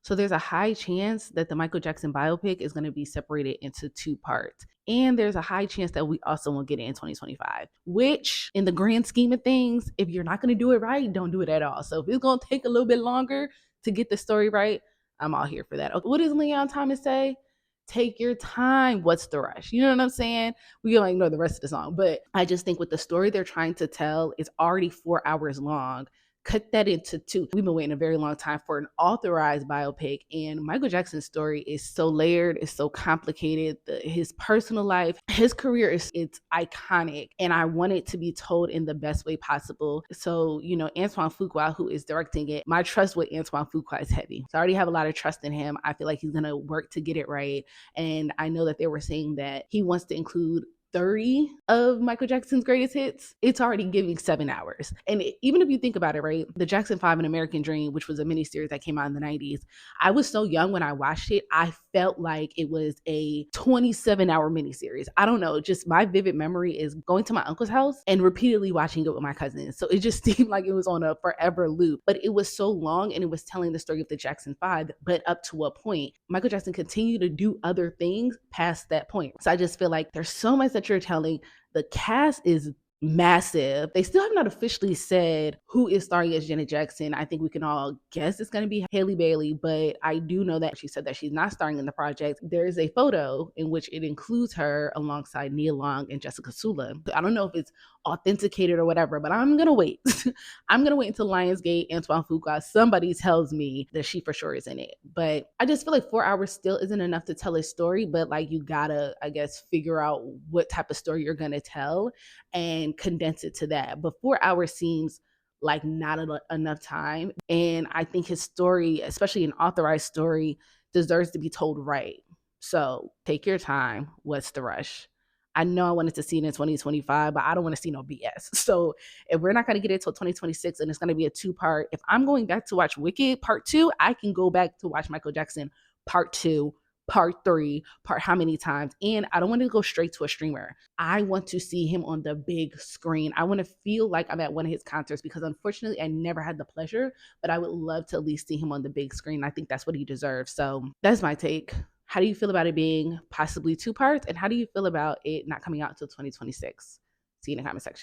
So there's a high chance that the Michael Jackson biopic is going to be separated into 2 parts. And there's a high chance that we also won't get it in 2025, which in the grand scheme of things, if you're not going to do it right, don't do it at all. So if it's going to take a little bit longer to get the story right, I'm all here for that. Okay, what does Leon Thomas say? Take your time. What's the rush? You know what I'm saying? We're going to ignore the rest of the song. But I just think with the story they're trying to tell, it's already 4 hours long. Cut that into 2. We've been waiting a very long time for an authorized biopic, and Michael Jackson's story is so layered, it's so complicated. His personal life, his career it's iconic, and I want it to be told in the best way possible. So, Antoine Fuqua, who is directing it, my trust with Antoine Fuqua is heavy. So I already have a lot of trust in him. I feel like he's gonna work to get it right, and I know that they were saying that he wants to include 30 of Michael Jackson's greatest hits. It's already giving 7 hours. And even if you think about it, right, the Jackson 5 An American Dream, which was a miniseries that came out in the 90s, I was so young when I watched it, I felt like it was a 27-hour miniseries. I don't know, just my vivid memory is going to my uncle's house and repeatedly watching it with my cousins. So it just seemed like it was on a forever loop, but it was so long and it was telling the story of the Jackson 5, but up to a point. Michael Jackson continued to do other things past that point. So I just feel like there's so much that you're telling. The cast is massive. They still have not officially said who is starring as Janet Jackson. I think we can all guess it's going to be Haley Bailey, but I do know that she said that she's not starring in the project. There is a photo in which it includes her alongside Nia Long and Jessica Sula. I don't know if it's authenticated or whatever, but I'm going to wait. I'm going to wait until Lionsgate, Antoine Fuqua, somebody tells me that she for sure is in it. But I just feel like 4 hours still isn't enough to tell a story, but like you gotta, I guess, figure out what type of story you're going to tell and condense it to that. But 4 hours seems like not enough time. And I think his story, especially an authorized story, deserves to be told right. So take your time. What's the rush? I know I wanted to see it in 2025, but I don't want to see no BS. So if we're not going to get it till 2026 and it's going to be a 2-part, if I'm going back to watch Wicked Part 2, I can go back to watch Michael Jackson Part 2, Part 3, part how many times. And I don't want to go straight to a streamer. I want to see him on the big screen. I want to feel like I'm at one of his concerts because unfortunately I never had the pleasure, but I would love to at least see him on the big screen. I think that's what he deserves. So that's my take. How do you feel about it being possibly 2 parts? And how do you feel about it not coming out until 2026? See you in the comment section.